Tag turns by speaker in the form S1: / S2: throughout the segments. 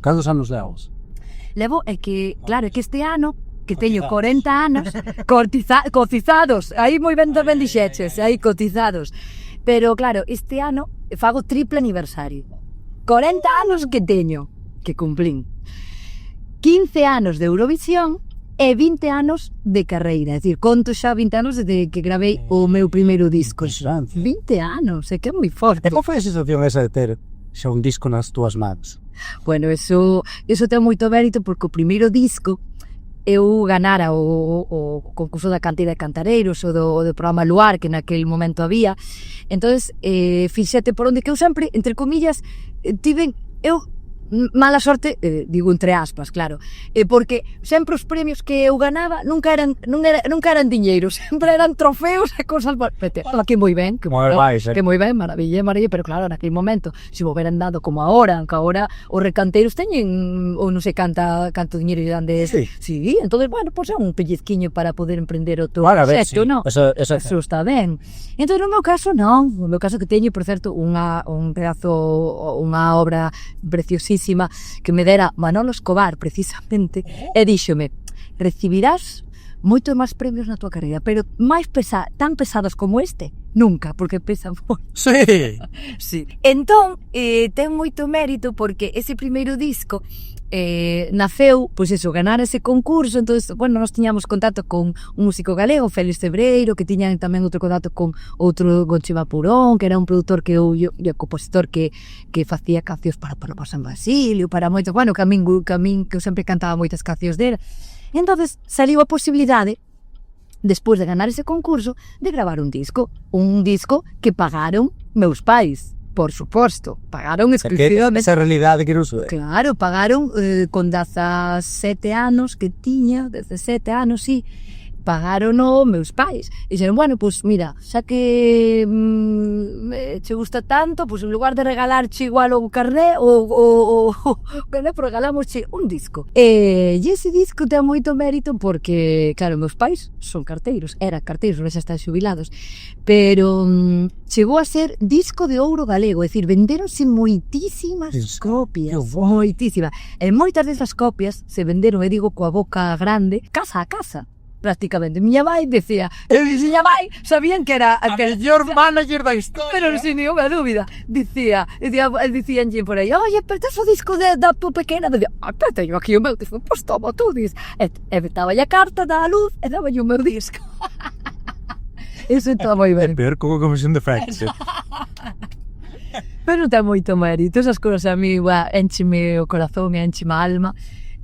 S1: Cantos anos levas?
S2: Levo, é que, claro, é que este ano que teño 40 anos cotizados, aí moi ben tamén dixeches, aí cotizados, pero claro, este ano fago triple aniversario, 40 anos que teño, que cumplín, 15 anos de Eurovisión e 20 anos de carreira, é dicir, conto xa 20 anos desde que gravei o meu primeiro disco. 20 anos, é que é moi forte.
S1: E como foi a sensación esa de ter xa un disco nas túas mans?
S2: Bueno, eso ten moito mérito porque o primeiro disco eu ganara o concurso da cantidade de cantareiros o do programa Luar que naquele momento había, entonces fixete por onde que eu sempre, entre comillas, tiven eu mala sorte, digo entre aspas, claro, porque sempre os premios que eu ganaba nunca eran diñeiros, sempre eran trofeos e cosas, que moi ben, que moi ben, maravilla, pero claro, naquele momento, se me hubieran dado como agora, que agora os recanteiros teñen, ou non sei canto diñeiro lle dan de... Sí, entonces, bueno, pues é un pellizquiño para poder emprender o teu proxecto, non? Eso está ben. Entón, no meu caso, non, no meu caso que teño, por certo, un pedazo, unha obra preciosísima que me dera Manolo Escobar precisamente e díxome, recibirás moito máis premios na tua carreira, pero máis tan pesados como este nunca, porque pesan moito. Sí. Entón, ten moito mérito porque ese primeiro disco naceu, pois eso, ganar ese concurso. Entonces, bueno, nós tiñamos contacto con un músico galego, Félix Cebreiro, que tiñan tamén outro contacto con outro Chema Purón, que era un produtor que eu compositor que facía cancións para San Basilio, para moito, bueno, que a min que eu sempre cantaba moitas cancións dela. E entonces saliu a posibilidade, despois de ganar ese concurso, de gravar un disco que pagaron meus pais. Por suposto, pagaron exclusivamente.
S1: Esa realidade que non sube.
S2: Claro, pagaron con 17 anos que tiña, 17 anos, sí, pagaron meus pais. E dixeron, bueno, pues mira, xa que che gusta tanto, pues en lugar de regalarche igual o carné, pues regalámosche un disco. E ese disco ten moito mérito porque, claro, meus pais son carteiros, eran carteiros, non xa están xubilados, pero chegou a ser disco de ouro galego, é dicir, vendéronse moitísimas copias, moitísimas, e moitas desas copias se venderon, digo, coa boca grande, casa a casa, prácticamente. Miña vai decía, miña vai, sabían que era
S1: a mellor manager da historia,
S2: pero sin ninguna dúbida, dicíanlle por aí, oye, pero tes o disco da tua pequena, decía, pero teño aquí o meu, dixo, pois toma tú, dis, e estaba a carta da luz, e daba o meu disco. Eso está moi ben.
S1: É peor como comisión de Franks.
S2: Pero ten moito mérito, esas cousas a mí, encheme o corazón e encheme a alma.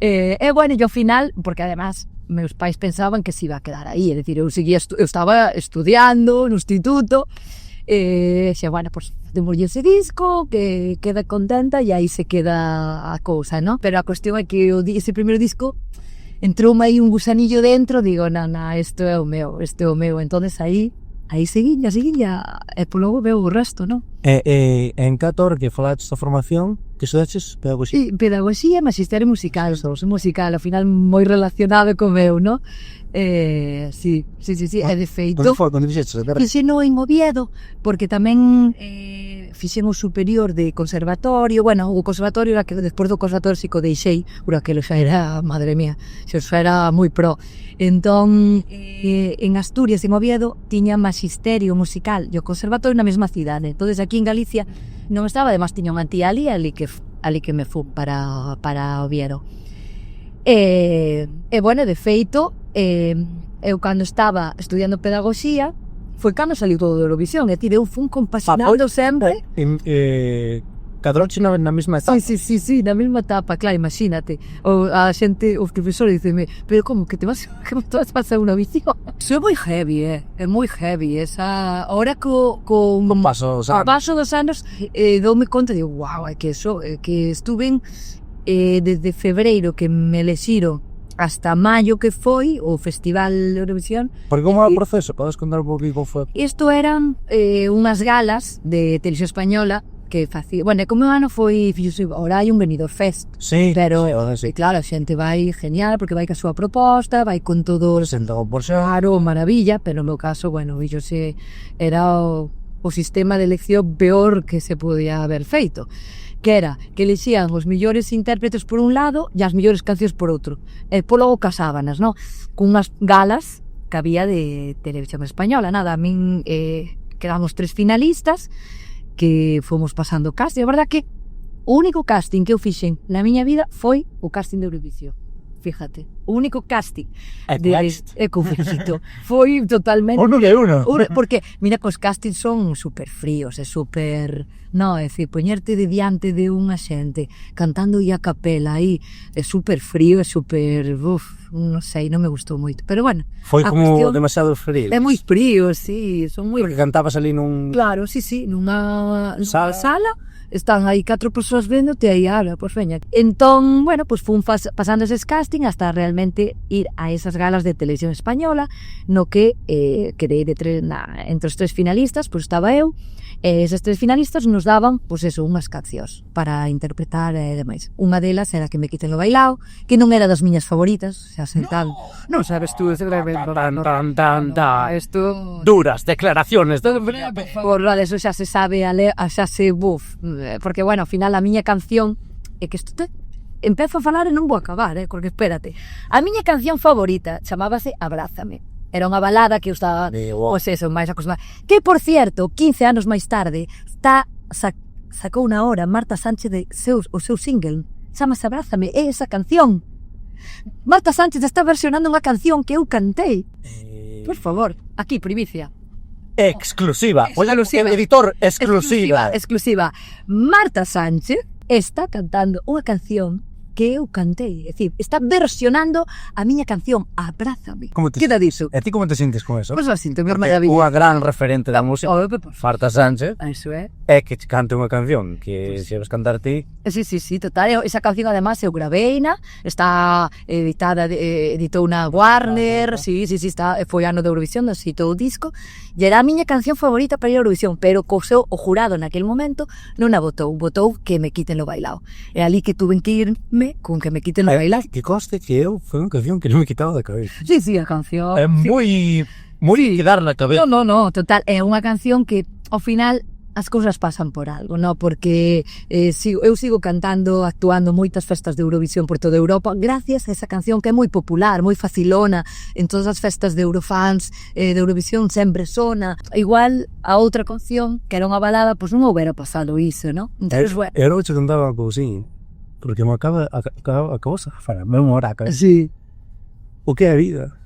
S2: E bueno, e ao final, porque además meus pais pensaban que se iba a quedar aí, é dicir, eu estaba estudiando no instituto, e xe, bueno, pues facémoslle ese disco, que queda contenta e aí se queda a cousa, non? Pero a cuestión é que ese primeiro disco entroume aí un gusanillo dentro, digo, na, isto é o meu, entonces aí seguiña, e por logo veo o resto, non?
S1: En Cator, que falaste da formación, que estudaches pedagogía?
S2: Sí, pedagogía e magisterio musical, ao final moi relacionado co meu, non? Sí, e de feito...
S1: Onde fixeches?
S2: Fixeno en Oviedo, porque tamén fixen o superior de conservatorio, bueno, o conservatorio era que despois do conservatorio si que o deixei, porque aquilo xa era, madre mía, xa era moi pro. Entón, en Asturias, en Oviedo, tiña magisterio musical e o conservatorio na mesma cidade. Entón, aquí en Galicia non estaba, además tiña unha tía ali que me fun para Oviedo. E bueno, de feito, eu cando estaba estudiando pedagogía, foi cando saliu todo de Eurovisión, e eu fun compaxinando sempre.
S1: Cadroche na mesma etapa?
S2: Sí, na mesma etapa, claro, imagínate. A xente, os profesores diceme, pero como que te vas a unha visión? Iso é moi heavy, é moi heavy. Ahora co paso dos anos, doume conta, digo, wow, é que estuve desde febreiro que me elexiron hasta maio que foi o Festival de Eurovisión.
S1: Porque como era o proceso? Podes contar un pouquinho como foi?
S2: Isto eran unhas galas de Televisión Española que facía, bueno, como o ano foi, ahora hai un Benidorm Fest,
S1: sí,
S2: pero sí, claro, a xente vai genial porque vai ca súa proposta, vai con todo
S1: sentado por xa,
S2: claro, maravilla, pero no meu caso, bueno, era o sistema de elección peor que se podía haber feito, que era que elixían os millores intérpretes por un lado e as millores cancións por outro. E logo casábanas, non? Cunhas galas que había de Televisión Española, nada, a min quedamos 3 finalistas que fomos pasando casting. A verdad que o único casting que eu fixen na miña vida foi o casting de Eurovisión. Fíjate, o único casting de con éxito foi totalmente
S1: uno que uno,
S2: porque mira que os castings son super fríos, é super, no, é dicir, poñerte de diante de unha xente cantando e a capela aí, é super frío, é super, non sei, non me gustou moito, pero bueno,
S1: foi como demasiado frío.
S2: É moi frío, sí, son moi,
S1: porque cantabas ali nun,
S2: claro, sí, nunha sala. Están aí 4 persoas véndote aí, pois veña. Entón, bueno, pois fun pasando eses casting hasta realmente ir a esas galas de Televisión Española, no que quedei entre os 3 finalistas, pois estaba eu, e eses 3 finalistas nos daban, pois eso, unhas cancións para interpretar e demais. Unha delas era Que me quiten lo bailao, que non era das miñas favoritas, xa sentado. Non sabes tú, esto
S1: duras declaraciones.
S2: Por lá, eso xa se sabe, xa se porque, bueno, ao final a miña canción é que isto empezo a falar e non vou acabar, porque espérate, a miña canción favorita chamábase Abrázame, era unha balada que eu estaba, pois eso, máis acostumada, que por cierto, 15 anos máis tarde sacou unha hora Marta Sánchez o seu single, chamase Abrázame, é esa canción. Marta Sánchez está versionando unha canción que eu cantei. Por favor, aquí, primicia.
S1: Exclusiva. Editor, exclusiva.
S2: Exclusiva. Marta Sánchez está cantando unha canción que eu cantei, é dicir, está versionando a miña canción Abrázame. Queda diso.
S1: E ti como te sintes con eso?
S2: Pois a sinto, me maravilla.
S1: Unha gran referente da música, Marta Sánchez,
S2: eso é
S1: que te cante unha canción que se vas cantar ti.
S2: Sí, total, esa canción además eu graveina, está editada, editou na Warner, sí, está, foi ano de Eurovisión, editou o disco, e era a miña canción favorita para ir a Eurovisión, pero o jurado naquele momento non a votou Que me quiten lo bailao. É ali que tuve que irme con Que me quiten lo bailao.
S1: Que coste que eu foi unha canción que non me quitaba da cabeza.
S2: Sí, a canción.
S1: É moi quedar na cabeza.
S2: No, total, é unha canción que ao final as cousas pasan por algo, no? Porque eu sigo cantando, actuando moitas festas de Eurovisión por toda Europa gracias a esa canción que é moi popular, moi facilona, en todas as festas de Eurofans de Eurovisión sempre sona. Igual a outra canción, que era unha balada, pois non houbera pasado iso, no? Entonces, bueno.
S1: Eu non te contaba algo así, porque me acabou a fara, me moraca.
S2: Sí.
S1: O que é a vida?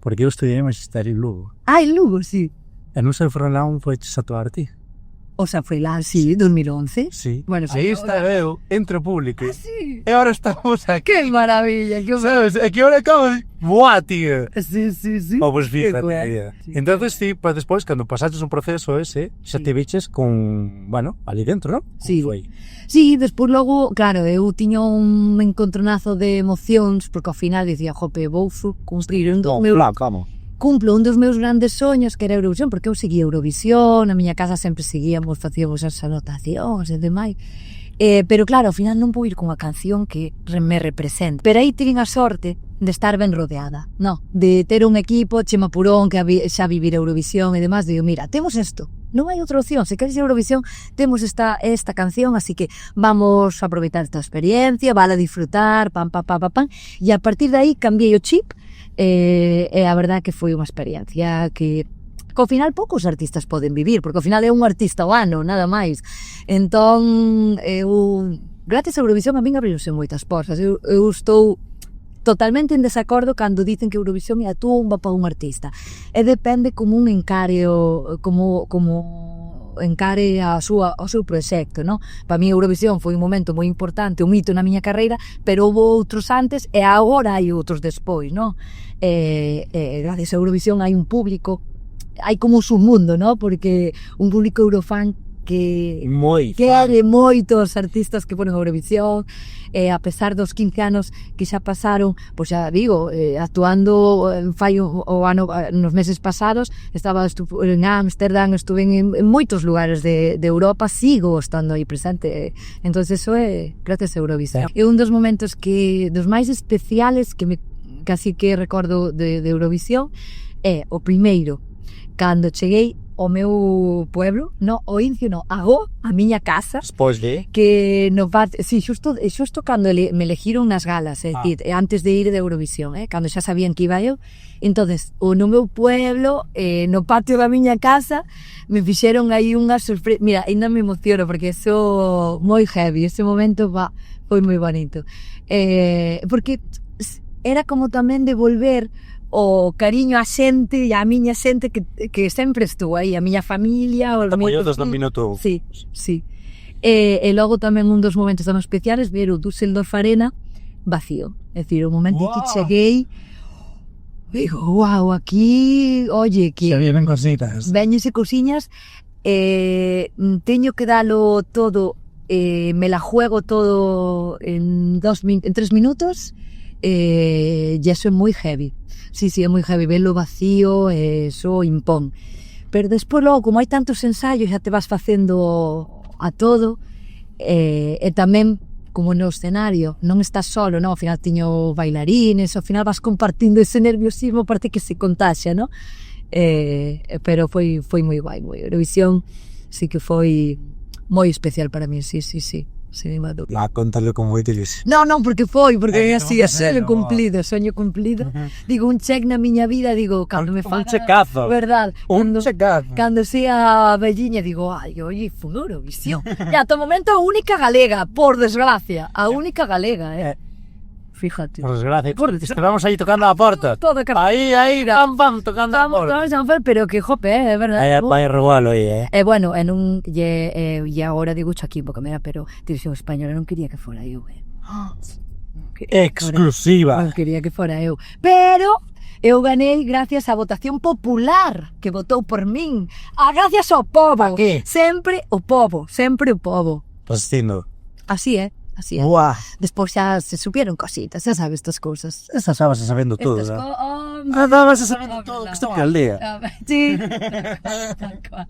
S1: Porque eu estudiei magisterio en Lugo.
S2: En Lugo, sí.
S1: E non sei for lá un foi atuar ti.
S2: O sea, foi lá, sí, 2011.
S1: Sí.
S2: Bueno,
S1: aí está eu, entre o público.
S2: Sí.
S1: E ahora estamos aquí.
S2: Que maravilla.
S1: Sabes, é que ahora acabo de... Buah, tío.
S2: Sí.
S1: Pues fíjate. Sí. Entonces, sí, pues despois, cando pasaches un proceso ese, xa te viches con, bueno, ali dentro, ¿no?
S2: Sí. Sí, despois logo, claro, eu tiño un encontronazo de emocións, porque ao final dicía, jope, vou cumprir un dos meus... Cumplo un dos meus grandes soños, que era Eurovisión, porque eu seguía Eurovisión, na miña casa sempre seguíamos, facíamos as anotacións e demais. Pero claro, ao final non vou ir con a canción que me representa. Pero aí tiven a sorte de estar ben rodeada, no, de ter un equipo, Chema Purón, que xa vivir Eurovisión e demais, digo, mira, temos isto, non hai outra opción, se queres Eurovisión, temos esta canción, así que vamos a aproveitar esta experiencia, vale a disfrutar, pam, e a partir de aí cambiei o chip. E a verdade que foi unha experiencia que ao final poucos artistas poden vivir, porque ao final é un artista ao ano, nada máis. Entón, gracias a Eurovisión a min abrirose moitas portas. Eu estou totalmente en desacordo cando dicen que Eurovisión é a tumba para un artista. E depende como un encare como encare ao seu proxecto, no? Para mí Eurovisión foi un momento moi importante, un hito na miña carreira, pero houve outros antes e agora hai outros despois, no? Gracias a Eurovisión hai un público, hai como un submundo, no? Porque un público eurofan que quere moitos artistas que ponen Eurovisión, a pesar dos 15 anos que xa pasaron, pois xa digo, actuando fai o ano, nos meses pasados, estaba en Ámsterdam, estuve en moitos lugares de Europa, sigo estando aí presente, entonces eso é gracias a Eurovisión. É un dos momentos dos máis especiales que así que recordo de Eurovisión, é o primeiro, cando cheguei ao meu pueblo, no, o Incio no, agó a miña casa,
S1: Despois de...
S2: que no parte, sí, xusto cando me elegiron nas galas, é dicir, antes de ir de Eurovisión, cando xa sabían que iba eu. Entonces, no meu pueblo, no patio da miña casa, me fixeron aí unha sorpresa. Mira, ainda me emociono porque so moi heavy, ese momento foi moi bonito. Porque era como tamén devolver o cariño á xente e á miña xente que sempre estuvo aí, a miña familia, o
S1: apoiados no minuto.
S2: Sí, sí. E logo tamén un dos momentos tan especiales ver o Düsseldorf Arena vacío, é dicir, o momento que cheguei, digo, wow, aquí, oye, que
S1: Se vienen cositas.
S2: veñese cousiñas, teño que dalo todo, me la juego todo en 3 minutos, e eso é moi heavy. Sí, é moi heavy, verlo vacío, eso impón. Pero despois logo, como hai tantos ensaios, xa te vas facendo a todo, e tamén, como no escenario, non estás solo, non? Ao final tiño bailarines, ao final vas compartindo ese nerviosismo, parte que se contaxa, non? Pero foi moi guai, Eurovisión sí que foi moi especial para mí, sí. Sin ninguna dúbida.
S1: Contalo con moito ilusión.
S2: Non, porque é así, é soño cumplido. Digo, un check na miña vida, digo, cando me faga...
S1: Un checazo.
S2: Verdad.
S1: Un checazo.
S2: Cando sea velliña, digo, ai, oi, futuro, visión. E ata o momento a única galega, por desgracia, a única galega, Fíjate.
S1: Por desgracia. Estábamos aí tocando a porta.
S2: Todo
S1: Aí, pam, tocando a porta.
S2: Pero que jope, é verdad.
S1: Aí vai regualo aí,
S2: Bueno, e agora digo aquí, porque mira, pero televisión española non quería que fora eu,
S1: Exclusiva.
S2: Non quería que fora eu. Pero eu ganei gracias á votación popular que votou por min. Gracias ao pobo.
S1: Que?
S2: Sempre o pobo.
S1: Pasistindo.
S2: Así é.
S1: Buah.
S2: Despois xa se supieron cositas, xa sabes estas cousas.
S1: Esa sabes sabendo todo,
S2: Estas
S1: sabes sabendo todo, que estou que al día.
S2: Sí.